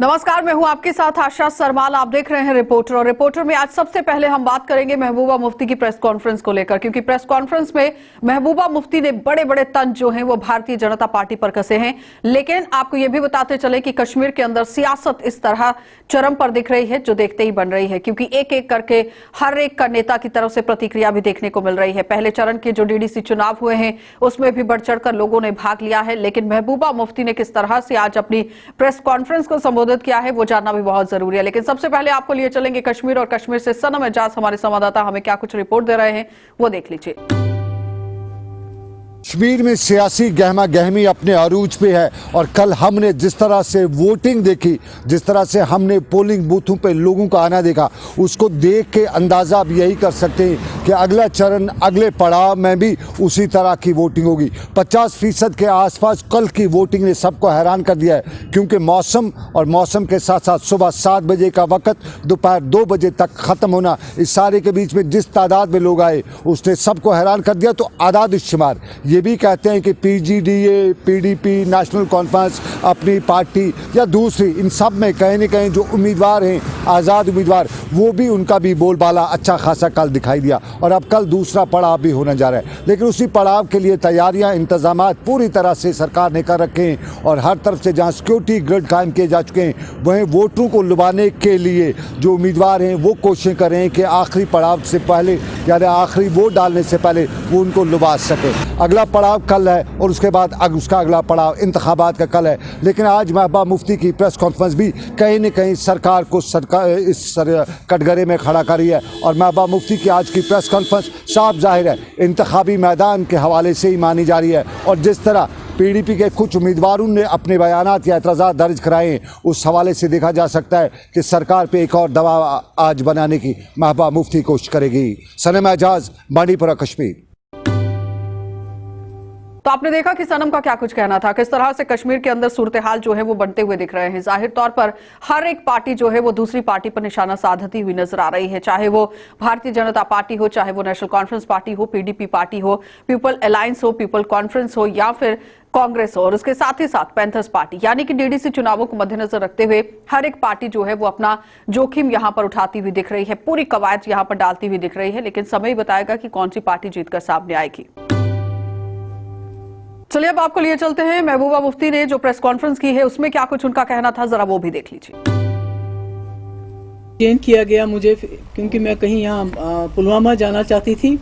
नमस्कार, मैं हूं आपके साथ आशा सरमाल। आप देख रहे हैं रिपोर्टर। और रिपोर्टर में आज सबसे पहले हम बात करेंगे महबूबा मुफ्ती की प्रेस कॉन्फ्रेंस को लेकर, क्योंकि प्रेस कॉन्फ्रेंस में महबूबा मुफ्ती ने बड़े बड़े तंज जो हैं वो भारतीय जनता पार्टी पर कसे हैं। लेकिन आपको यह भी बताते चले कि कश्मीर के अंदर सियासत इस तरह चरम पर दिख रही है जो देखते ही बन रही है, क्योंकि एक एक करके हर एक का नेता की तरफ से प्रतिक्रिया भी देखने को मिल रही है। पहले चरण के जो डीडीसी चुनाव हुए हैं उसमें भी बढ़ चढ़कर लोगों ने भाग लिया है, लेकिन महबूबा मुफ्ती ने किस तरह से आज अपनी प्रेस कॉन्फ्रेंस को संबोधित किया है वो जानना भी बहुत जरूरी है। लेकिन सबसे पहले आपको लिए चलेंगे कश्मीर, और कश्मीर से सनम एजाज हमारे संवाददाता हमें क्या कुछ रिपोर्ट दे रहे हैं वो देख लीजिए। कश्मीर में सियासी गहमा गहमी अपने अरूज पे है और कल हमने जिस तरह से वोटिंग देखी, जिस तरह से हमने पोलिंग बूथों पे लोगों का आना देखा, उसको देख के अंदाज़ा अब यही कर सकते हैं कि अगला चरण, अगले पड़ाव में भी उसी तरह की वोटिंग होगी। 50% के आसपास कल की वोटिंग ने सबको हैरान कर दिया है, क्योंकि मौसम और मौसम के साथ साथ सुबह 7 बजे का वक्त दोपहर 2 बजे तक ख़त्म होना, इस सारे के बीच में जिस तादाद में लोग आए उसने सबको हैरान कर दिया। तो आदाद शुमार ये भी कहते हैं कि पीजीडीए, पीडीपी, नेशनल कॉन्फ्रेंस, अपनी पार्टी या दूसरी, इन सब में कहीं न कहीं जो उम्मीदवार हैं, आज़ाद उम्मीदवार, वो भी उनका भी बोलबाला अच्छा खासा कल दिखाई दिया। और अब कल दूसरा पड़ाव भी होने जा रहा है, लेकिन उसी पड़ाव के लिए तैयारियां, इंतजामात पूरी तरह से सरकार ने कर रखे हैं। और हर तरफ से जहां सिक्योरिटी ग्रिड कायम किए जा चुके हैं, वहीं वोटरों को लुभाने के लिए जो उम्मीदवार हैं वो कोशिश कर रहे हैं कि आखिरी पड़ाव से पहले, यानी आखिरी वोट डालने से पहले वो उनको लुभा सके। अगला पड़ाव कल है और उसके बाद उसका अगला पड़ाव इंतखाबात का कल है। लेकिन आज महबूबा मुफ्ती की प्रेस कॉन्फ्रेंस भी कहीं न कहीं सरकार को इस कटघरे में खड़ा कर रही है। और महबूबा मुफ्ती की आज की प्रेस कॉन्फ्रेंस साफ जाहिर है इंतखाबी मैदान के हवाले से ही मानी जा रही है। और जिस तरह पीडीपी के कुछ उम्मीदवारों ने अपने बयानात या एतराज़ात दर्ज कराए हैं, उस हवाले से देखा जा सकता है कि सरकार पे एक और दबाव आज बनाने की महबूबा मुफ्ती कोशिश करेगी। सनम एजाज, बांडीपुरा, कश्मीर। तो आपने देखा कि सनम का क्या कुछ कहना था, किस तरह से कश्मीर के अंदर सूरत हाल जो है वो बनते हुए दिख रहे हैं। जाहिर तौर पर हर एक पार्टी जो है वो दूसरी पार्टी पर निशाना साधती हुई नजर आ रही है, चाहे वो भारतीय जनता पार्टी हो, चाहे वो नेशनल कॉन्फ्रेंस पार्टी हो, पीडीपी पार्टी हो, पीपल अलायंस हो, पीपल कॉन्फ्रेंस हो, या फिर कांग्रेस हो, और उसके साथ ही साथ पैंथर्स पार्टी। यानी कि डीडीसी चुनावों को मद्देनजर रखते हुए हर एक पार्टी जो है वो अपना जोखिम यहां पर उठाती हुई दिख रही है, पूरी कवायद यहां पर डालती हुई दिख रही है। लेकिन समय ही बताएगा कि कौन सी पार्टी जीतकर सामने आएगी। चलिए अब आपको लिए चलते हैं महबूबा मुफ्ती ने जो प्रेस कॉन्फ्रेंस की है उसमें क्या कुछ उनका कहना था, जरा वो भी देख लीजिए। डिटेन किया गया मुझे, क्योंकि मैं कहीं यहाँ पुलवामा जाना चाहती थी।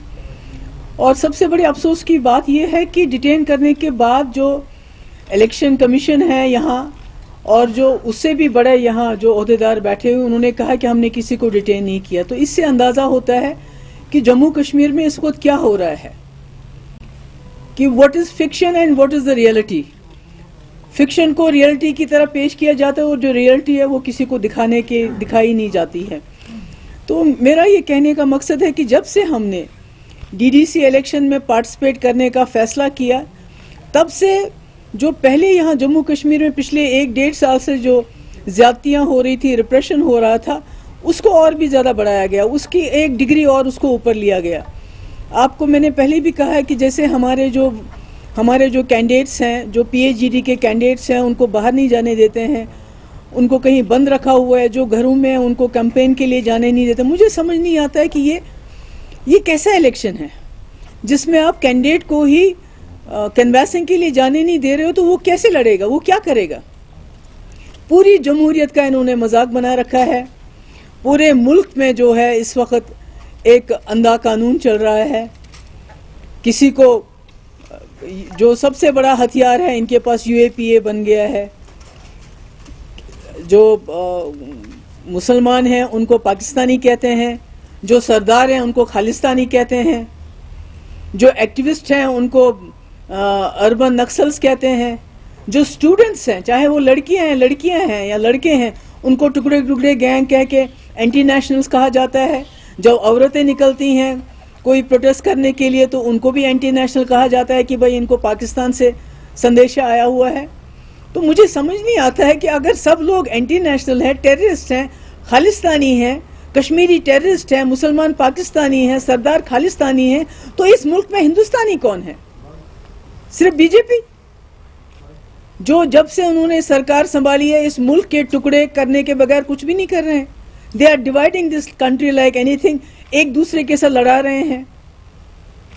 और सबसे बड़ी अफसोस की बात यह है कि डिटेन करने के बाद जो इलेक्शन कमीशन है यहाँ, और जो उससे भी बड़े यहाँ जो ओहदेदार बैठे हुए, उन्होंने कहा कि हमने किसी को डिटेन नहीं किया। तो इससे अंदाज़ा होता है कि जम्मू कश्मीर में इस वक्त क्या हो रहा है, कि what is fiction and what is the reality. Fiction को रियलिटी की तरह पेश किया जाता है और जो रियलिटी है वो किसी को दिखाई नहीं जाती है। तो मेरा ये कहने का मकसद है कि जब से हमने डीडीसी इलेक्शन में पार्टिसिपेट करने का फैसला किया, तब से जो पहले यहाँ जम्मू कश्मीर में पिछले 1-1.5 साल से जो ज्यादतियाँ हो रही थी, रिप्रेशन हो रहा था, उसको और भी ज़्यादा बढ़ाया गया, उसकी एक डिग्री और उसको ऊपर लिया गया। आपको मैंने पहले भी कहा है कि जैसे हमारे जो कैंडिडेट्स हैं, जो पीएचडी के कैंडिडेट्स हैं, उनको बाहर नहीं जाने देते हैं, उनको कहीं बंद रखा हुआ है, जो घरों में हैं उनको कैंपेन के लिए जाने नहीं देते। मुझे समझ नहीं आता है कि ये कैसा इलेक्शन है जिसमें आप कैंडिडेट को ही कैनवैसिंग के लिए जाने नहीं दे रहे हो, तो वो कैसे लड़ेगा, वो क्या करेगा। पूरी जमहूरियत का इन्होंने मजाक बना रखा है। पूरे मुल्क में जो है इस वक्त एक अंधा कानून चल रहा है। किसी को, जो सबसे बड़ा हथियार है इनके पास, यूएपीए बन गया है। जो मुसलमान हैं उनको पाकिस्तानी कहते हैं, जो सरदार हैं उनको खालिस्तानी कहते हैं, जो एक्टिविस्ट हैं उनको अर्बन नक्सल्स कहते हैं, जो स्टूडेंट्स हैं, चाहे वो लड़कियां हैं या लड़के हैं, उनको टुकड़े टुकड़े गैंग कह के एंटी नेशनल्स कहा जाता है। जब औरतें निकलती हैं कोई प्रोटेस्ट करने के लिए, तो उनको भी एंटी नेशनल कहा जाता है कि भाई इनको पाकिस्तान से संदेशा आया हुआ है। तो मुझे समझ नहीं आता है कि अगर सब लोग एंटी नेशनल हैं, टेररिस्ट हैं, खालिस्तानी हैं, कश्मीरी टेररिस्ट हैं, मुसलमान पाकिस्तानी हैं, सरदार खालिस्तानी हैं, तो इस मुल्क में हिंदुस्तानी कौन है? सिर्फ बीजेपी? जो जब से उन्होंने सरकार संभाली है इस मुल्क के टुकड़े करने के बगैर कुछ भी नहीं कर रहे हैं। They are dividing this country like anything, एक दूसरे के साथ लड़ा रहे हैं।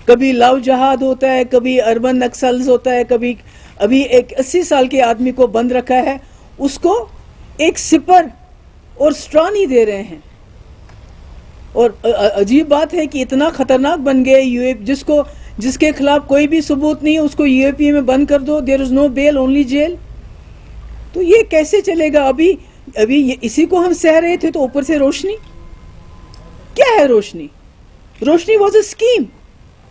कभी लव जहाद होता है, कभी अर्बन नक्सल्स होता है, कभी अभी एक 80 साल के आदमी को बंद रखा है, उसको एक सिपर और स्ट्रॉ नहीं दे रहे हैं। और अजीब बात है कि इतना खतरनाक बन गए यूए, जिसके खिलाफ कोई भी सबूत नहीं है उसको यूएपीए में बंद कर दो, there is no bell only jail. तो ये कैसे चलेगा? अभी इसी को हम सह रहे थे तो ऊपर से रोशनी। क्या है रोशनी? रोशनी वॉज अ स्कीम,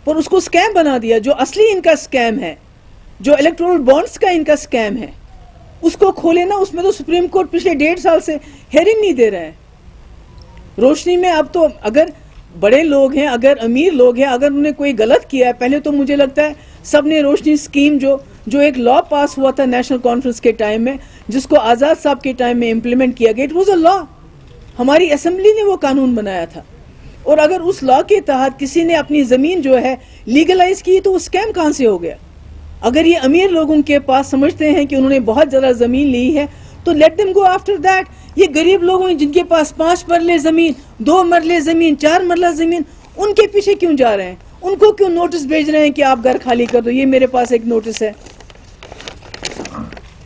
पर उसको स्कैम बना दिया। जो असली इनका स्कैम है, जो इलेक्टोरल बॉन्ड्स का इनका स्कैम है, उसको खोले ना। उसमें तो सुप्रीम कोर्ट पिछले 1.5 साल से हेयरिंग नहीं दे रहा है। रोशनी में अब तो अगर बड़े लोग हैं, अगर अमीर लोग हैं, अगर उन्होंने कोई गलत किया है, पहले तो मुझे लगता है सबने रोशनी स्कीम जो एक लॉ पास हुआ था नेशनल कॉन्फ्रेंस के टाइम में, जिसको आजाद साहब के टाइम में इंप्लीमेंट किया गया, इट वाज अ लॉ। हमारी असेंबली ने वो कानून बनाया था। और अगर उस लॉ के तहत किसी ने अपनी जमीन जो है लीगलाइज की तो वो स्कैम कहां से हो गया? अगर ये अमीर लोगों के पास समझते हैं कि उन्होंने बहुत ज्यादा जमीन ली है तो let them go after that. ये गरीब लोग हैं जिनके पास 5 मरले जमीन, 2 मरले जमीन, 4 मरला जमीन, उनके पीछे क्यों जा रहे हैं? उनको क्यों नोटिस भेज रहे हैं कि आप घर खाली कर दो? ये मेरे पास एक नोटिस है।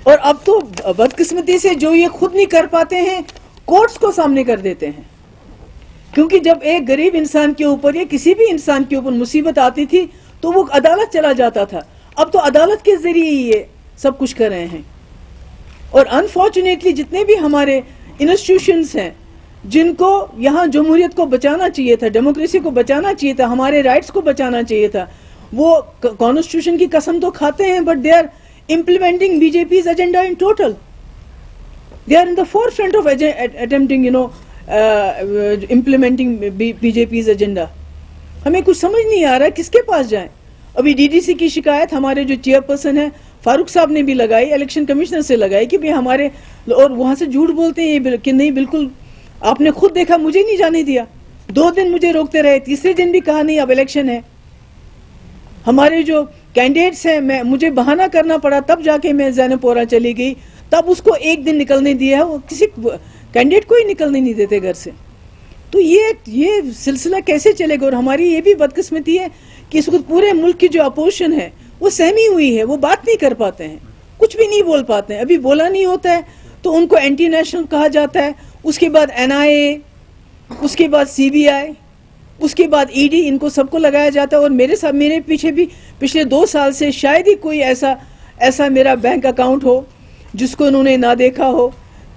और अब तो बदकिस्मती से जो ये खुद नहीं कर पाते हैं, कोर्ट्स को सामने कर देते हैं। क्योंकि जब एक गरीब इंसान के ऊपर या किसी भी इंसान के ऊपर मुसीबत आती थी तो वो अदालत चला जाता था। अब तो अदालत के जरिए ये सब कुछ कर रहे हैं। और अनफॉर्चुनेटली जितने भी हमारे इंस्टीट्यूशंस हैं जिनको यहाँ जमहूरियत को बचाना चाहिए था, डेमोक्रेसी को बचाना चाहिए था, हमारे राइट्स को बचाना चाहिए था, वो कॉन्स्टिट्यूशन की कसम तो खाते हैं, but they are implementing BJP's agenda in total. They are in the forefront of attempting, implementing BJP's agenda. हमें कुछ समझ नहीं आ रहा किसके पास जाएं। अभी डीडीसी की शिकायत हमारे जो चेयरपर्सन है फारूक साहब ने भी लगाई, इलेक्शन कमिश्नर से लगाई कि भाई हमारे, और वहां से झूठ बोलते हैं कि नहीं बिल्कुल आपने खुद देखा, मुझे नहीं जाने दिया। 2 दिन मुझे रोकते रहे, तीसरे दिन भी कहा नहीं अब इलेक्शन है। हमारे जो कैंडिडेट्स हैं, मुझे बहाना करना पड़ा, तब जाके मैं ज़ैनबपोरा चली गई, तब उसको 1 दिन निकलने दिया है। वो किसी कैंडिडेट को ही निकलने नहीं देते घर से। तो ये सिलसिला कैसे चलेगा? और हमारी ये भी बदकिस्मती है कि इस वक्त पूरे मुल्क की जो अपोजिशन है वो सहमी हुई है, वो बात नहीं कर पाते हैं, कुछ भी नहीं बोल पाते हैं। अभी बोला नहीं होता है तो उनको एंटी नेशनल कहा जाता है, उसके बाद NIA, उसके बाद CBI, उसके बाद ED, इनको सबको लगाया जाता है। और मेरे पीछे भी पिछले 2 साल से शायद ही कोई ऐसा मेरा बैंक अकाउंट हो जिसको उन्होंने ना देखा हो,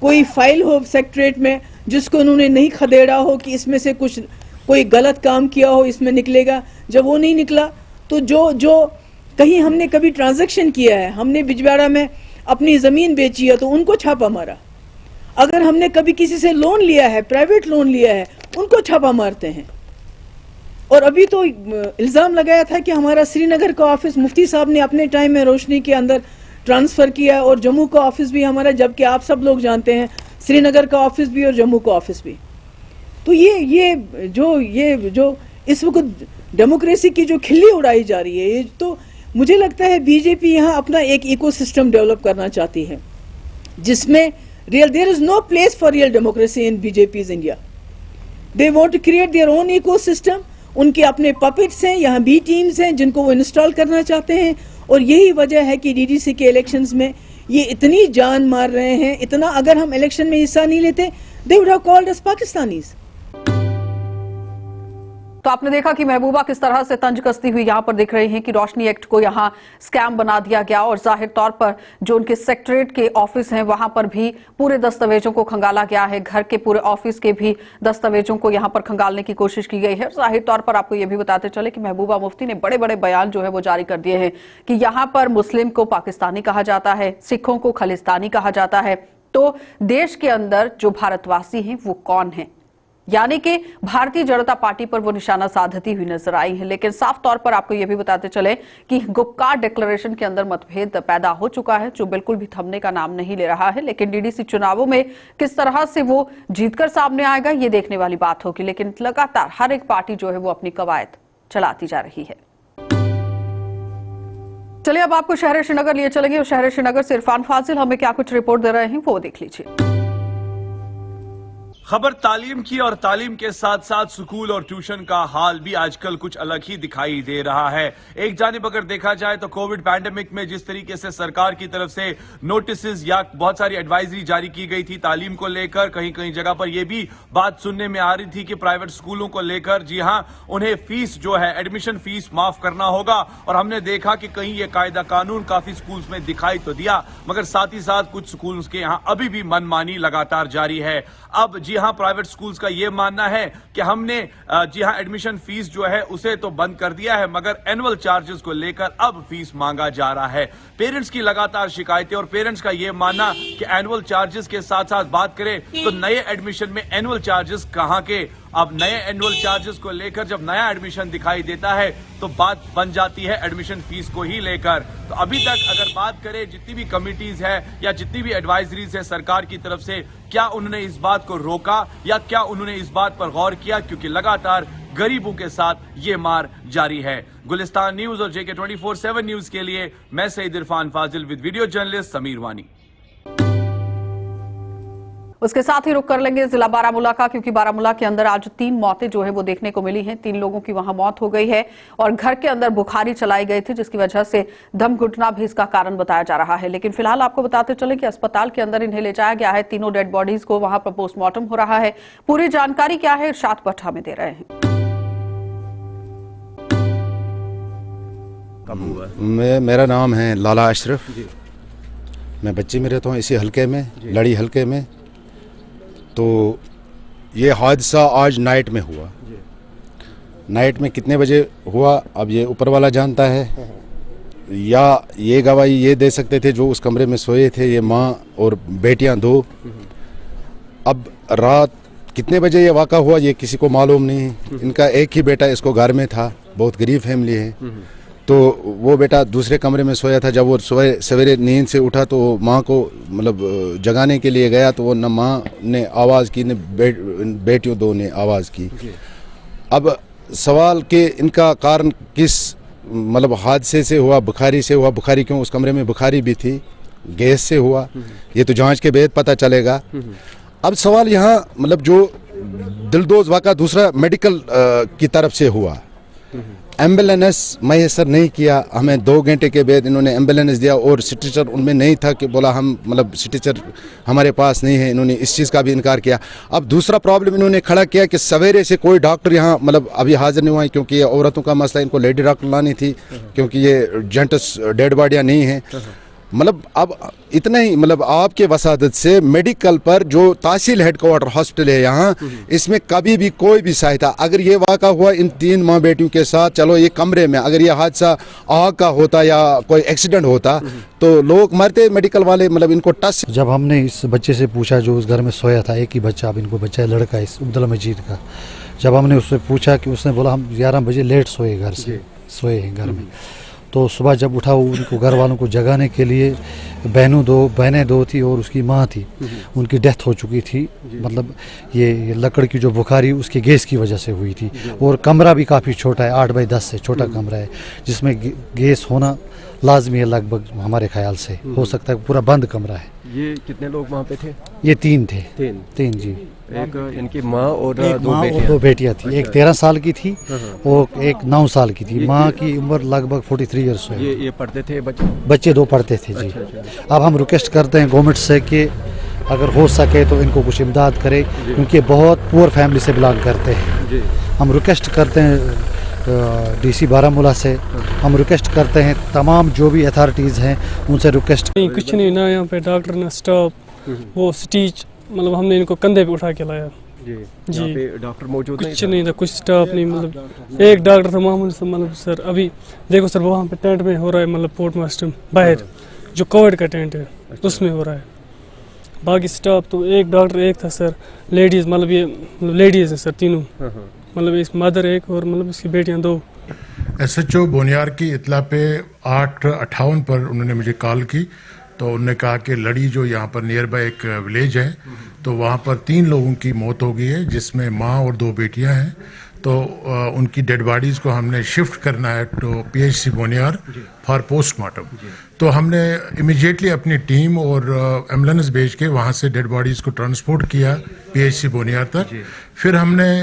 कोई फाइल हो सेक्रेटरीट में जिसको उन्होंने नहीं खदेड़ा हो कि इसमें से कोई गलत काम किया हो, इसमें निकलेगा। जब वो नहीं निकला तो जो कहीं हमने कभी ट्रांजैक्शन किया है, हमने बिजवाड़ा में अपनी ज़मीन बेची है तो उनको छापा मारा। अगर हमने कभी किसी से लोन लिया है, प्राइवेट लोन लिया है, उनको छापा मारते हैं। और अभी तो इल्ज़ाम लगाया था कि हमारा श्रीनगर का ऑफिस मुफ्ती साहब ने अपने टाइम में रोशनी के अंदर ट्रांसफ़र किया, और जम्मू का ऑफिस भी हमारा, जबकि आप सब लोग जानते हैं श्रीनगर का ऑफिस भी और जम्मू का ऑफिस भी। तो ये जो इस वक्त डेमोक्रेसी की जो खिल्ली उड़ाई जा रही है, ये तो मुझे लगता है बीजेपी यहाँ अपना एक इकोसिस्टम डेवलप करना चाहती है जिसमें there is no place for real democracy in BJP's India. They want to create their own ecosystem. उनके अपने पपेट्स हैं, यहाँ बी टीम्स हैं जिनको वो इंस्टॉल करना चाहते हैं। और यही वजह है कि डीडीसी के इलेक्शंस में ये इतनी जान मार रहे हैं, इतना, अगर हम इलेक्शन में हिस्सा नहीं लेते they would have called us Pakistanis. तो आपने देखा कि महबूबा किस तरह से तंज कसती हुई यहाँ पर दिख रही हैं कि रोशनी एक्ट को यहाँ स्कैम बना दिया गया, और जाहिर तौर पर जो उनके सेक्रेटरीट के ऑफिस हैं वहां पर भी पूरे दस्तावेजों को खंगाला गया है, घर के पूरे ऑफिस के भी दस्तावेजों को यहाँ पर खंगालने की कोशिश की गई है। जाहिर तौर पर आपको यह भी बताते चले कि महबूबा मुफ्ती ने बड़े बड़े बयान जो है वो जारी कर दिए हैं कि यहाँ पर मुस्लिम को पाकिस्तानी कहा जाता है, सिखों को खालिस्तानी कहा जाता है, तो देश के अंदर जो भारतवासी हैं वो कौन है? यानी कि भारतीय जनता पार्टी पर वो निशाना साधती हुई नजर आई है। लेकिन साफ तौर पर आपको यह भी बताते चले कि गुपकार डिक्लेरेशन के अंदर मतभेद पैदा हो चुका है जो बिल्कुल भी थमने का नाम नहीं ले रहा है। लेकिन डीडीसी चुनावों में किस तरह से वो जीतकर सामने आएगा ये देखने वाली बात होगी। लेकिन लगातार हर एक पार्टी जो है वो अपनी कवायद चलाती जा रही है। चलिए अब आपको शहर श्रीनगर लिए चलेंगे और शहर श्रीनगर से इरफान फाजिल हमें क्या कुछ रिपोर्ट दे रहे हैं वो देख लीजिए। खबर तालीम की और तालीम के साथ साथ स्कूल और ट्यूशन का हाल भी आजकल कुछ अलग ही दिखाई दे रहा है। एक जानिब अगर देखा जाए तो कोविड पैंडेमिक में जिस तरीके से सरकार की तरफ से नोटिस या बहुत सारी एडवाइजरी जारी की गई थी तालीम को लेकर, कहीं कहीं जगह पर यह भी बात सुनने में आ रही थी कि प्राइवेट स्कूलों को लेकर जी हां उन्हें फीस जो है एडमिशन फीस माफ करना होगा। और हमने देखा कि कहीं ये कायदा कानून काफी स्कूल्स में दिखाई तो दिया, मगर साथ ही साथ कुछ स्कूल्स के यहां अभी भी मनमानी लगातार जारी है। अब जी हां प्राइवेट स्कूल्स का यह मानना है कि हमने जी हां एडमिशन फीस जो है उसे तो बंद कर दिया है, मगर एनुअल चार्जेस को लेकर अब फीस मांगा जा रहा है। पेरेंट्स की लगातार शिकायतें और पेरेंट्स का यह मानना कि एनुअल चार्जेस के साथ साथ बात करें तो नए एडमिशन में एनुअल चार्जेस कहां के। अब नए एनुअल चार्जेस को लेकर जब नया एडमिशन दिखाई देता है तो बात बन जाती है एडमिशन फीस को ही लेकर। तो अभी तक अगर बात करें जितनी भी कमिटीज है या जितनी भी एडवाइजरीज है सरकार की तरफ से, क्या उन्होंने इस बात को रोका या क्या उन्होंने इस बात पर गौर किया, क्योंकि लगातार गरीबों के साथ ये मार जारी है। गुलिस्तान न्यूज और JK 24/7 न्यूज के लिए मैं सईद इरफान फाजिल विद वीडियो जर्नलिस्ट समीर वानी। उसके साथ ही रुक कर लेंगे जिला बारामूला का, क्योंकि बारामूला के अंदर आज 3 मौतें जो है वो देखने को मिली हैं। 3 लोगों की वहां मौत हो गई है और घर के अंदर बुखारी चलाई गई थी, जिसकी वजह से दम घुटना भी इसका कारण बताया जा रहा है। लेकिन फिलहाल आपको बताते चले कि अस्पताल के अंदर इन्हें ले जाया गया है। तीनों डेड बॉडीज को वहां पर पोस्टमार्टम हो रहा है। पूरी जानकारी क्या है इरशाद पठा में दे रहे हैं। मेरा नाम है लाला अशरफ। मैं बच्चे में रहता हूँ इसी हलके में, लड़ी हलके में। तो ये हादसा आज नाइट में हुआ। नाइट में कितने बजे हुआ अब ये ऊपर वाला जानता है, या ये गवाही ये दे सकते थे जो उस कमरे में सोए थे, ये माँ और बेटियां 2। अब रात कितने बजे ये वाक़ा हुआ ये किसी को मालूम नहीं। इनका एक ही बेटा इसको घर में था, बहुत गरीब फैमिली है। तो वो बेटा दूसरे कमरे में सोया था। जब वो सवेरे नींद से उठा तो माँ को मतलब जगाने के लिए गया तो वो न माँ ने आवाज़ की न बेटियों 2 ने आवाज़ की। अब सवाल कि इनका कारण किस मतलब हादसे से हुआ, बुखारी से हुआ। बुखारी क्यों, उस कमरे में बुखारी भी थी, गैस से हुआ, ये तो जांच के बाद पता चलेगा। अब सवाल यहाँ मतलब जो दिलदोज वाक़ा दूसरा मेडिकल की तरफ से हुआ, एम्बुलेंस मैसर नहीं किया हमें। 2 घंटे के बाद इन्होंने एम्बुलेंस दिया और स्ट्रेचर उनमें नहीं था कि बोला हम मतलब स्ट्रेचर हमारे पास नहीं है। इन्होंने इस चीज़ का भी इनकार किया। अब दूसरा प्रॉब्लम इन्होंने खड़ा किया कि सवेरे से कोई डॉक्टर यहाँ मतलब अभी हाजिर नहीं हुआ है, क्योंकि ये औरतों का मसला, इनको लेडी डॉक्टर लानी थी क्योंकि ये जेंट्स डेड बॉडियाँ नहीं हैं। मतलब अब इतना ही मतलब आपके वसादत से मेडिकल पर जो तहसील हेडक्वार्टर हॉस्पिटल है यहाँ, इसमें कभी भी कोई भी सहायता, अगर ये वाक़ा हुआ इन 3 माँ बेटियों के साथ, चलो ये कमरे में अगर ये हादसा आग का होता या कोई एक्सीडेंट होता तो लोग मरते, मेडिकल वाले मतलब इनको टच। जब हमने इस बच्चे से पूछा जो उस घर में सोया था, एक ही बच्चा, अब इनको बच्चा है लड़का इस अब्दुल्ला मजीद का, जब हमने उससे पूछा कि उसने बोला हम 11 बजे लेट सोए, घर से सोए हैं घर में। तो सुबह जब उठा उनको घर वालों को जगाने के लिए, बहनें 2 थी और उसकी माँ थी, उनकी डेथ हो चुकी थी। मतलब ये लकड़ की जो बुखारी उसकी गैस की वजह से हुई थी। और कमरा भी काफ़ी छोटा है, 8 बाई 10 से छोटा कमरा है, जिसमें गैस होना लाजमी है लगभग हमारे ख्याल से। हो सकता है पूरा बंद कमरा है। ये कितने लोग वहाँ पे थे? ये 3 थे। 3 जी। एक इनकी माँ और 2 बेटियाँ थी। एक 13 साल की थी और एक 9 साल की थी। माँ की उम्र लगभग 43 ईयर्स है। ये पढ़ते थे बच्चे 2 पढ़ते थे जी। अब हम रिक्वेस्ट करते हैं गवर्नमेंट से कि अगर हो सके तो इनको कुछ इमदाद करे, क्योंकि बहुत पुअर फैमिली से बिलोंग करते हैं। हम रिक्वेस्ट करते हैं DC बारामूला से, हम रिक्वेस्ट करते हैं तमाम जो भी अथॉरिटीज़ हैं उनसे रिक्वेस्ट। नहीं कुछ नहीं ना, यहाँ पे डॉक्टर ना स्टाफ, वो स्टीच, मतलब हमने इनको कंधे पे उठा के लाया जी। पे डॉक्टर मौजूद कुछ नहीं था, कुछ स्टाफ नहीं, मतलब एक डॉक्टर था मामूली से। मतलब सर अभी देखो सर वहाँ पे टेंट में हो रहा है, मतलब पोर्ट मास्टर बाहर जो कोविड का टेंट है उसमें हो रहा है। बाकी स्टाफ तो एक डॉक्टर एक था सर, लेडीज़ मतलब ये लेडीज़ है सर तीनों, मतलब इस मदर एक और मतलब इसकी बेटियां 2। SHO बोनियार की इतला पे 8:58 पर उन्होंने मुझे कॉल की, तो उन्होंने कहा कि लड़ी जो यहाँ पर नियर बाय एक विलेज है, तो वहाँ पर 3 लोगों की मौत हो गई है, जिसमें माँ और 2 बेटियां हैं। तो उनकी डेड बॉडीज़ को हमने शिफ्ट करना है तो PHC बोनियार फॉर पोस्टमार्टम। तो हमने इमीडिएटली अपनी टीम और एम्बुलेंस भेज के वहाँ से डेड बॉडीज़ को ट्रांसपोर्ट किया PHC बोनियार तक। फिर हमने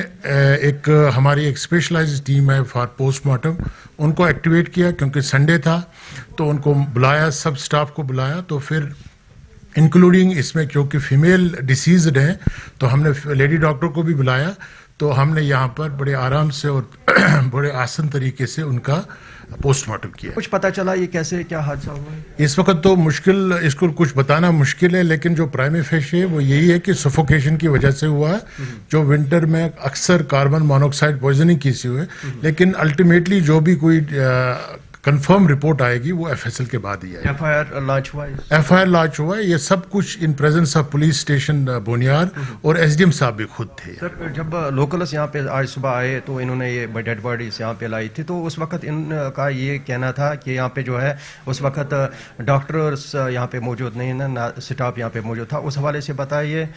हमारी एक स्पेशलाइज्ड टीम है फॉर पोस्टमार्टम, उनको एक्टिवेट किया क्योंकि संडे था, तो उनको बुलाया, सब स्टाफ को बुलाया। तो फिर इंक्लूडिंग इसमें क्योंकि फीमेल डिसीज्ड हैं तो हमने लेडी डॉक्टर को भी बुलाया। तो हमने यहाँ पर बड़े आराम से और बड़े आसान तरीके से उनका पोस्टमार्टम किया। कुछ पता चला ये कैसे क्या हादसा हुआ है? इस वक्त तो मुश्किल, इसको कुछ बताना मुश्किल है, लेकिन जो प्राइमे फेशी है वो यही है कि सफोकेशन की वजह से हुआ है, जो विंटर में अक्सर कार्बन मोनोऑक्साइड पॉइजनिंग की सी हुई। लेकिन अल्टीमेटली जो भी कोई कंफर्म रिपोर्ट आएगी वो FSL के बाद ही आएगी। FIR लॉन्च हुआ है? FIR लॉन्च हुआ है। ये सब कुछ in presence of police station Boniyar और SDM साहब भी खुद थे। सर, जब लोकल्स यहाँ पे आज सुबह आए तो इन्होंने ये डेड बॉडीज यहाँ पे लाई थी, तो उस वक्त इनका ये कहना था कि यहाँ पे जो है उस वक्त डॉक्टर्स यहाँ पे मौजूद नहीं है, ना स्टाफ यहाँ पे मौजूद था। उस हवाले से बताइए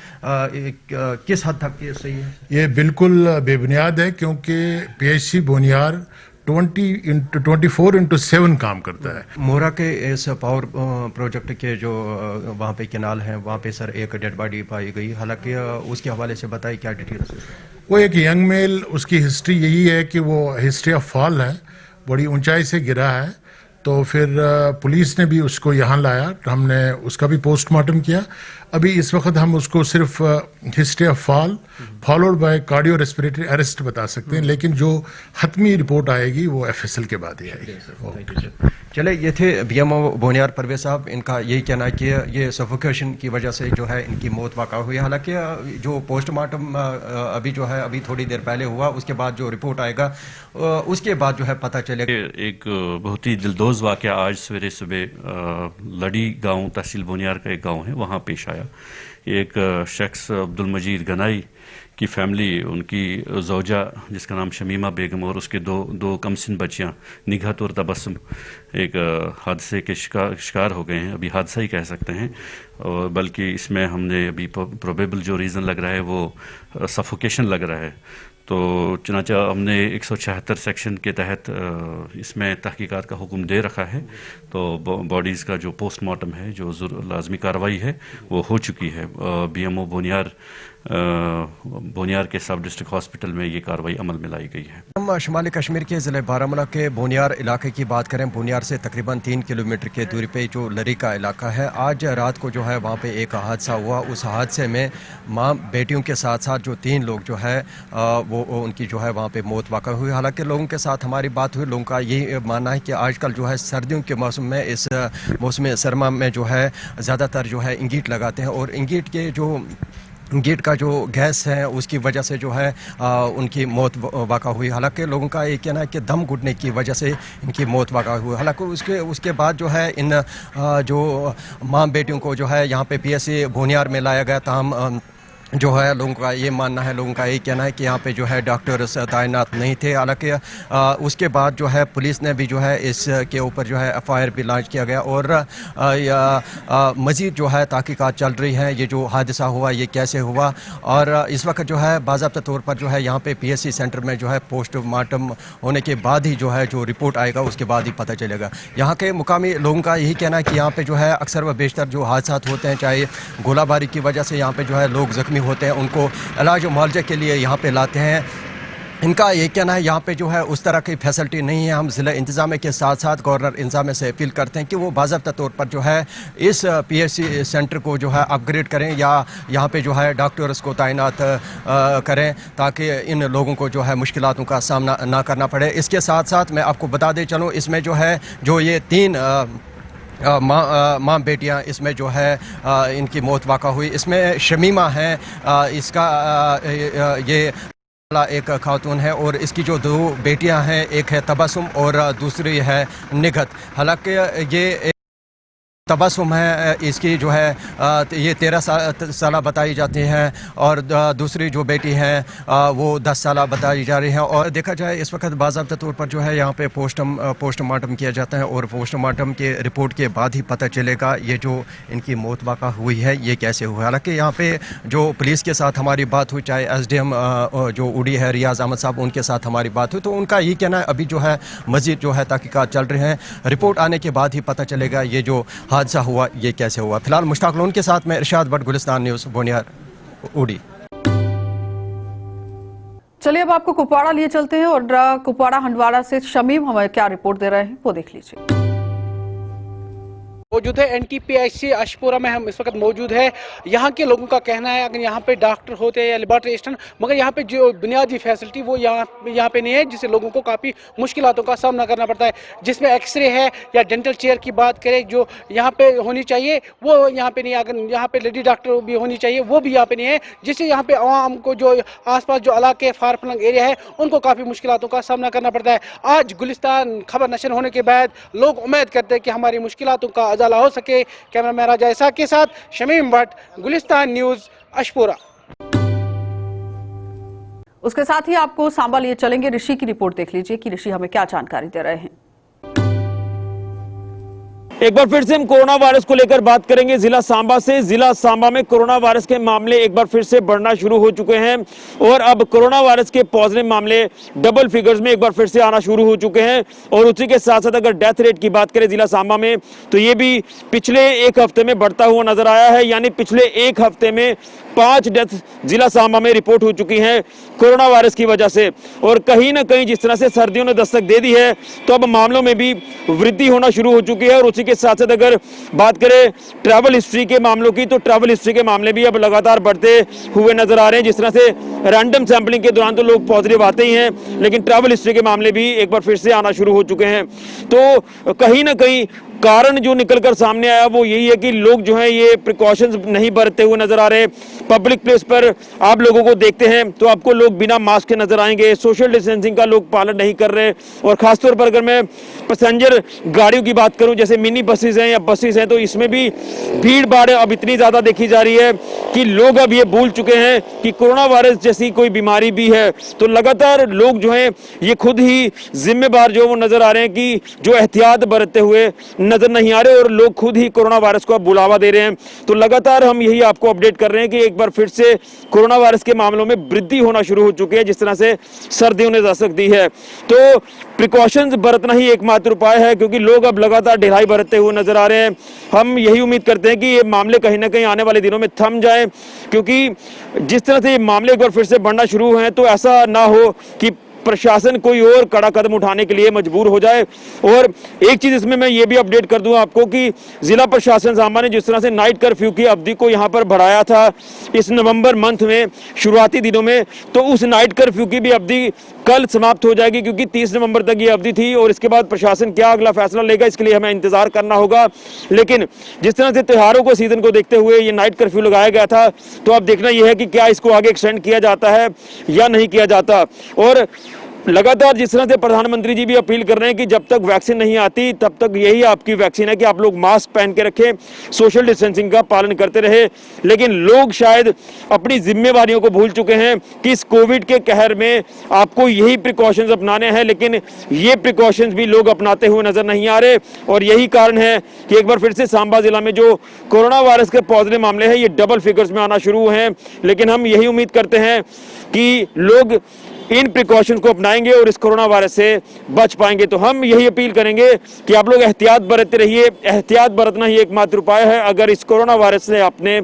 किस हद तक ये सही है? ये बिल्कुल बेबुनियाद है, क्योंकि PHC बोनियार 24/7 काम करता है। मोरा के इस पावर प्रोजेक्ट के जो वहाँ पे केनाल है, वहाँ पे सर एक डेड बॉडी पाई गई, हालांकि उसके हवाले से बताइए क्या डिटेल्स है? वो एक यंग मेल, उसकी हिस्ट्री यही है कि वो हिस्ट्री ऑफ फॉल है, बड़ी ऊंचाई से गिरा है। तो फिर पुलिस ने भी उसको यहाँ लाया, हमने उसका भी पोस्टमार्टम किया। अभी इस वक्त हम उसको सिर्फ history of fall followed by cardio respiratory arrest बता सकते हैं, लेकिन जो हतमी रिपोर्ट आएगी वो FSL के बाद ही आएगी। चले, ये थे BMO बोनियार परवेज साहब। इनका यही कहना है कि ये सफोकेशन की वजह से जो है इनकी मौत वाक़ा हुई। हालांकि जो पोस्टमार्टम अभी जो है अभी थोड़ी देर पहले हुआ, उसके बाद जो रिपोर्ट आएगा उसके बाद जो है पता चलेगा। एक बहुत ही दिलदोज वाक़या आज सवेरे सुबह लड़ी गांव, तहसील बोनियार का एक गांव है, वहां पेश आया। एक शख्स अब्दुल मजीद गनाई की फैमिली, उनकी ज़ौजा जिसका नाम शमीमा बेगम और उसके दो कमसिन बच्चियां निघत और तबस्सुम एक हादसे के शिकार हो गए हैं। अभी हादसा ही कह सकते हैं, और बल्कि इसमें हमने अभी प्रोबेबल जो रीज़न लग रहा है वो सफोकेशन लग रहा है। तो चुनांचा हमने 176 सेक्शन के तहत इसमें तहकीकात का हुक्म दे रखा है। तो बॉडीज़ का जो पोस्टमार्टम है, जो लाजमी कार्रवाई है, वो हो चुकी है। BMO बोनियार के सब डिस्ट्रिक्ट हॉस्पिटल में ये कार्रवाई अमल में लाई गई है। हम शुमाली कश्मीर के ज़िले बारामूला के बोनियार इलाके की बात करें, बोनियार से तकरीबन 3 किलोमीटर के दूरी पे जो लरी का इलाका है, आज रात को जो है वहाँ पे एक हादसा हुआ। उस हादसे में माँ बेटियों के साथ साथ जो 3 लोग जो है वो उनकी जो है वहाँ पे मौत वाक़ा हुई। हालांकि लोगों के साथ हमारी बात हुई, लोगों का यही मानना है कि आजकल जो है सर्दियों के मौसम में, इस मौसम सरमा में जो है ज़्यादातर जो है इंगीट लगाते हैं, और इंगीट के जो गेट का जो गैस है उसकी वजह से जो है उनकी मौत वाक़ा हुई। हालांकि लोगों का ये कहना है कि दम घुटने की वजह से इनकी मौत वाक़ा हुई। हालांकि उसके बाद जो है इन जो मां बेटियों को जो है यहाँ पे PHC बोनियार में लाया गया। ताहम जो है लोगों का ये मानना है, लोगों का ये कहना है कि यहाँ पे जो है डॉक्टर्स तैनात नहीं थे। हालांकि उसके बाद जो है पुलिस ने भी जो है इसके ऊपर जो है FIR भी लॉन्च किया गया, और मज़ीद जो है तहकीकात चल रही है, ये जो हादसा हुआ ये कैसे हुआ। और इस वक्त जो है बाज़ाब्ता तौर पर जो है यहाँ पे PHC सेंटर में जो है पोस्टमार्टम होने के बाद ही जो है जो रिपोर्ट आएगा उसके बाद ही पता चलेगा। यहाँ के मुकामी लोगों का यही कहना है कि यहाँ पे जो है अक्सर व बेशतर जो हादसा होते हैं, चाहे गोलाबारी की वजह से यहाँ पे जो है लोग ज़ख्मी होते हैं, उनको इलाज और मुआवजे के लिए यहाँ पे लाते हैं। इनका ये कहना है यहाँ पे जो है उस तरह की फैसिलिटी नहीं है। हम ज़िला इंतज़ामिया के साथ साथ गवर्नर इंतज़ामिया से अपील करते हैं कि वो बाज़ाब्ता तौर पर जो है इस PHC सेंटर को जो है अपग्रेड करें, या यहाँ पे जो है डॉक्टर्स को तैनात करें, ताकि इन लोगों को जो है मुश्किलातों का सामना ना करना पड़े। इसके साथ साथ मैं आपको बता दे चलूँ, इसमें जो है जो ये 3 माँ बेटियाँ इसमें जो है इनकी मौत वाक़ा हुई। इसमें शमीमा है, इसका ये एक खातून है, और इसकी जो 2 बेटियां हैं, एक है तबस्सुम और दूसरी है निघत। हालांकि ये तबस्सुम है, इसकी जो है ये 13 साल बताई जाती है और दूसरी जो बेटी है वो 10 साल बताई जा रही है। और देखा जाए इस वक्त बाज़ाब्ता तौर पर जो है यहाँ पे पोस्टमार्टम किया जाता है और पोस्टमार्टम के रिपोर्ट के बाद ही पता चलेगा ये जो इनकी मौत वाक़ा हुई है ये कैसे हुआ। हालांकि यहाँ पे जो पुलिस के साथ हमारी बात हुई, चाहे SDM जो उड़ी है रियाज अहमद साहब, उनके साथ हमारी बात हुई, तो उनका ये कहना है अभी जो है मज़ीद जो है तहकीकात चल रहे हैं, रिपोर्ट आने के बाद ही पता चलेगा ये जो हादसा हुआ ये कैसे हुआ। फिलहाल मुश्ताक लोन के साथ में इरशाद भट्ट, गुलिस्तान न्यूज़, बोनियार, उड़ी। चलिए अब आपको कुपवाड़ा लिए चलते हैं और कुपवाड़ा हंडवाड़ा से शमीम हमें क्या रिपोर्ट दे रहे हैं वो देख लीजिए। मौजूद है NTPIC अशपुरा में, हम इस वक्त मौजूद है। यहाँ के लोगों का कहना है अगर यहाँ पे डॉक्टर होते हैं या लेबॉरेटरी असिस्टेंट, मगर यहाँ पे जो बुनियादी फैसिलिटी वो यहाँ पे नहीं है, जिससे लोगों को काफ़ी मुश्किलों का सामना करना पड़ता है। जिसमें एक्सरे है या डेंटल चेयर की बात करें जो यहाँ पे होनी चाहिए वो यहाँ पे नहीं है। अगर यहाँ पे लेडी डॉक्टर भी होनी चाहिए वो भी यहाँ पे नहीं है, जिससे यहाँ पे आवाम को जो आसपास जो इलाके फार फ्लंग एरिया है उनको काफ़ी मुश्किलों का सामना करना पड़ता है। आज गुलिस्तान खबर नशर होने के बाद लोग उम्मीद करते हैं कि हमारी मुश्किलों का अजाला हो सके। कैमरामैन राजा इसाक के साथ शमीम भट्ट, गुलिस्तान न्यूज़, अशपुरा। उसके साथ ही आपको सांबा लिए चलेंगे, ऋषि की रिपोर्ट देख लीजिए कि ऋषि हमें क्या जानकारी दे रहे हैं। एक बार फिर से हम कोरोना वायरस को लेकर बात करेंगे जिला सांबा से। जिला सांबा में कोरोना वायरस के मामले एक बार फिर से बढ़ना शुरू हो चुके हैं और अब कोरोना वायरस के पॉजिटिव मामले डबल फिगर्स में एक बार फिर से आना शुरू हो चुके हैं। और उसी के साथ साथ अगर डेथ रेट की बात करें जिला सांबा में तो ये भी पिछले एक हफ्ते में बढ़ता हुआ नजर आया है। यानी पिछले एक हफ्ते में 5 डेथ जिला सांबा में रिपोर्ट हो चुकी हैं कोरोना वायरस की वजह से। और कहीं ना कहीं जिस तरह से सर्दियों ने दस्तक दे दी है तो अब मामलों में भी वृद्धि होना शुरू हो चुकी है। और उसी के साथ साथ अगर बात करें ट्रैवल हिस्ट्री के मामलों की तो ट्रैवल हिस्ट्री के मामले भी अब लगातार बढ़ते हुए नजर आ रहे हैं। जिस तरह से रैंडम सैंपलिंग के दौरान तो लोग पॉजिटिव आते ही हैं, लेकिन ट्रैवल हिस्ट्री के मामले भी एक बार फिर से आना शुरू हो चुके हैं। तो कहीं ना कहीं कारण जो निकलकर सामने आया वो यही है कि लोग जो है ये प्रिकॉशंस नहीं बरतते हुए नजर आ रहे। पब्लिक प्लेस पर आप लोगों को देखते हैं तो आपको लोग बिना मास्क के नजर आएंगे, सोशल डिस्टेंसिंग का लोग पालन नहीं कर रहे। और खासतौर पर अगर मैं पैसेंजर गाड़ियों की बात करूं जैसे मिनी बसेस हैं या बसेस हैं तो इसमें भी भीड़ भाड़ अब इतनी ज्यादा देखी जा रही है कि लोग अब ये भूल चुके हैं कि कोरोना वायरस जैसी कोई बीमारी भी है। तो लगातार लोग जो है ये खुद ही जिम्मेदार जो वो नजर आ रहे हैं कि जो एहतियात बरतते हुए नजर नहीं आ रहे और लोग खुद ही कोरोना वायरस को अब बुलावा दे रहे हैं। तो लगातार हम यही आपको अपडेट कर रहे हैं कि एक बार फिर से कोरोना वायरस के मामलों में वृद्धि होना शुरू हो चुकी है जिस तरह से सर्दियों ने दस्तक दी है। तो प्रिकॉशंस बरतना ही एकमात्र उपाय है क्योंकि लोग अब लगातार ढिलाई बरतते हुए नजर आ रहे हैं। हम यही उम्मीद करते हैं कि ये मामले कहीं ना कहीं आने वाले दिनों में थम जाए, क्योंकि जिस तरह से ये मामले एक बार फिर से बढ़ना शुरू हुए हैं तो ऐसा ना हो कि प्रशासन कोई और कड़ा कदम उठाने के लिए मजबूर हो जाए। और एक चीज इसमें मैं ये भी अपडेट कर दूं आपको कि जिला प्रशासन सांबा ने जिस तरह से नाइट कर्फ्यू की अवधि को यहां पर बढ़ाया था इस नवंबर मंथ में शुरुआती दिनों में, तो उस नाइट कर्फ्यू की भी अवधि कल समाप्त हो जाएगी क्योंकि 30 नवंबर तक ये अवधि थी। और इसके बाद प्रशासन क्या अगला फैसला लेगा इसके लिए हमें इंतजार करना होगा। लेकिन जिस तरह से त्योहारों को सीजन को देखते हुए ये नाइट कर्फ्यू लगाया गया था तो अब देखना यह है कि क्या इसको आगे एक्सटेंड किया जाता है या नहीं किया जाता। और लगातार जिस तरह से प्रधानमंत्री जी भी अपील कर रहे हैं कि जब तक वैक्सीन नहीं आती तब तक यही आपकी वैक्सीन है कि आप लोग मास्क पहन के रखें, सोशल डिस्टेंसिंग का पालन करते रहे। लेकिन लोग शायद अपनी जिम्मेवारियों को भूल चुके हैं कि इस कोविड के कहर में आपको यही प्रिकॉशंस अपनाने हैं, लेकिन ये प्रिकॉशंस भी लोग अपनाते हुए नजर नहीं आ रहे। और यही कारण है कि एक बार फिर से सांबा जिला में जो कोरोना वायरस के पॉजिटिव मामले हैं ये डबल फिगर्स में आना शुरू हुए हैं। लेकिन हम यही उम्मीद करते हैं कि लोग इन प्रिकॉशंस को अपनाएंगे और इस कोरोना वायरस से बच पाएंगे। तो हम यही अपील करेंगे कि आप लोग एहतियात बरतते रहिए, एहतियात बरतना ही एकमात्र उपाय है अगर इस कोरोना वायरस से आपने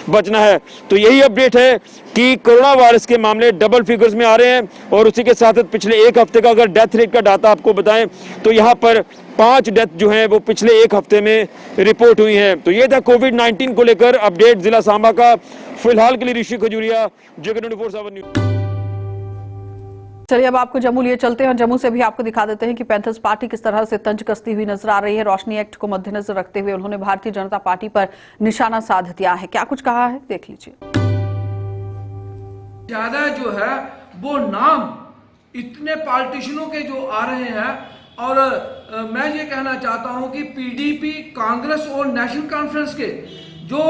बचना है। तो यही अपडेट है कि कोरोना वायरस के मामले डबल फिगर्स में आ रहे हैं। और उसी के साथ पिछले एक हफ्ते का अगर डेथ रेट का डाटा आपको बताएं तो यहाँ पर 5 डेथ जो है वो पिछले एक हफ्ते में रिपोर्ट हुई है। तो ये था कोविड-19 को लेकर अपडेट जिला सांबा का। फिलहाल के लिए ऋषि खजूरिया, जगत 24/7 न्यूज़। चलिए अब आपको जम्मू लिए चलते हैं और जम्मू से भी आपको दिखा देते हैं कि पैंथर्स पार्टी किस तरह से तंज कसती हुई नजर आ रही है। रोशनी एक्ट को मद्देनजर रखते हुए उन्होंने भारतीय जनता पार्टी पर निशाना साध दिया है। क्या कुछ कहा है देख लीजिए। ज्यादा जो है वो नाम इतने पॉलिटिशियनों के जो आ रहे हैं और मैं ये कहना चाहता हूं कि पीडीपी, कांग्रेस और नेशनल कॉन्फ्रेंस के जो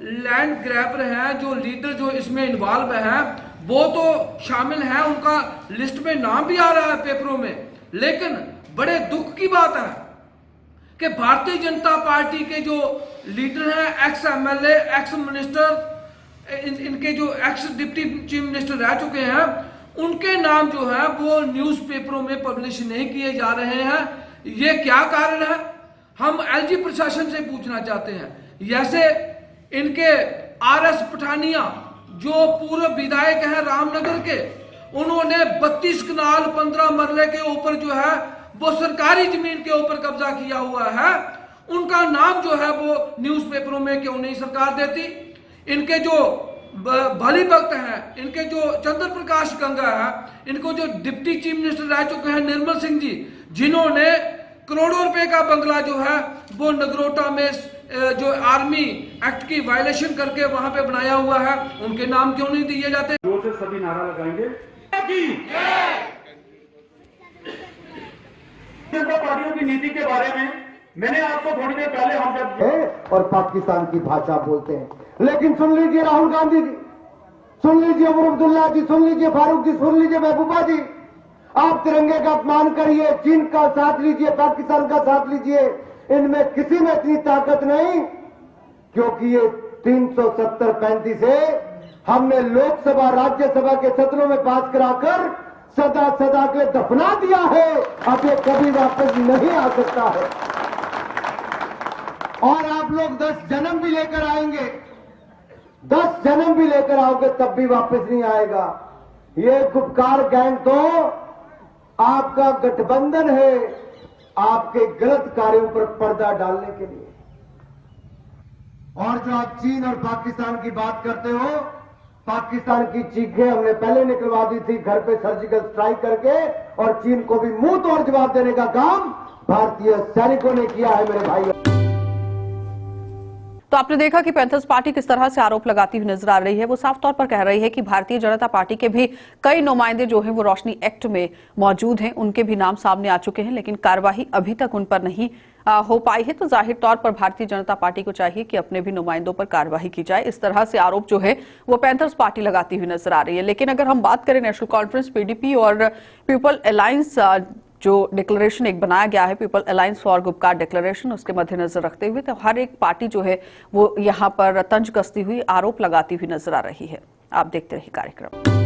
लैंड ग्रैबर हैं, जो लीडर जो इसमें इन्वॉल्व हैं, वो तो शामिल हैं, उनका लिस्ट में नाम भी आ रहा है पेपरों में। लेकिन बड़े दुख की बात है कि भारतीय जनता पार्टी के जो लीडर हैं, एक्स एमएलए, एक्स मिनिस्टर, इनके जो एक्स डिप्टी चीफ मिनिस्टर रह चुके हैं, उनके नाम जो है वो न्यूज़पेपरों में पब्लिश नहीं किए जा रहे हैं। ये क्या कारण है? हम एलजी प्रशासन से पूछना चाहते हैं। जैसे इनके आरएस पठानिया जो पूर्व विधायक हैं रामनगर के, उन्होंने 32 कनाल 15 मरले के ऊपर जो है वो सरकारी जमीन के ऊपर कब्जा किया हुआ है। उनका नाम जो है वो न्यूज़पेपरों में क्यों नहीं सरकार देती? इनके जो भली भक्त हैं, इनके जो चंद्र प्रकाश गंगा है, इनको जो डिप्टी चीफ मिनिस्टर रह चुके हैं निर्मल सिंह जी, जिन्होंने करोड़ों रुपए का बंगला जो है वो नगरोटा में जो आर्मी एक्ट की वायलेशन करके वहां पे बनाया हुआ है, उनके नाम क्यों नहीं दिए जाते? जोर से सभी नारा लगाएंगे। जनता पार्टियों की नीति के बारे में मैंने आपको थोड़ी देर पहले हम जब और पाकिस्तान की भाषा बोलते हैं, लेकिन सुन लीजिए राहुल गांधी जी, सुन लीजिए उमर अब्दुल्ला जी, सुन लीजिए फारूक जी, सुन लीजिए महबूबा जी, आप तिरंगे का अपमान करिए, चीन का साथ लीजिए, पाकिस्तान का साथ लीजिए, इनमें किसी में इतनी ताकत नहीं, क्योंकि ये 370-35 से हमने लोकसभा राज्यसभा के सदनों में पास कराकर सदा सदा के लिए दफना दिया है। अब ये कभी वापस नहीं आ सकता है। और आप लोग 10 जन्म भी लेकर आएंगे, 10 जन्म भी लेकर आओगे तब भी वापस नहीं आएगा। ये गुपकार गैंग तो आपका गठबंधन है, आपके गलत कार्यों पर पर्दा डालने के लिए। और जो आप चीन और पाकिस्तान की बात करते हो, पाकिस्तान की चीखें हमने पहले निकलवा दी थी घर पे सर्जिकल स्ट्राइक करके, और चीन को भी मुंह तोड़ जवाब देने का काम भारतीय सैनिकों ने किया है मेरे भाई। तो आपने देखा कि पैंथर्स पार्टी किस तरह से आरोप लगाती हुई नजर आ रही है। वो साफ तौर पर कह रही है कि भारतीय जनता पार्टी के भी कई नुमाइंदे जो हैं वो रोशनी एक्ट में मौजूद हैं, उनके भी नाम सामने आ चुके हैं, लेकिन कार्रवाई अभी तक उन पर नहीं हो पाई है। तो जाहिर तौर पर भारतीय जनता पार्टी को चाहिए कि अपने भी नुमाइंदों पर कार्रवाई की जाए। इस तरह से आरोप जो है वो पैंथर्स पार्टी लगाती हुई नजर आ रही है। लेकिन अगर हम बात करें नेशनल कॉन्फ्रेंस, पीडीपी और पीपल अलायंस जो डिक्लेरेशन एक बनाया गया है, people alliance for Gupkar declaration, उसके मद्देनजर रखते हुए तो हर एक पार्टी जो है वो यहाँ पर तंज कसती हुई, आरोप लगाती हुई नजर आ रही है। आप देखते रहिए कार्यक्रम।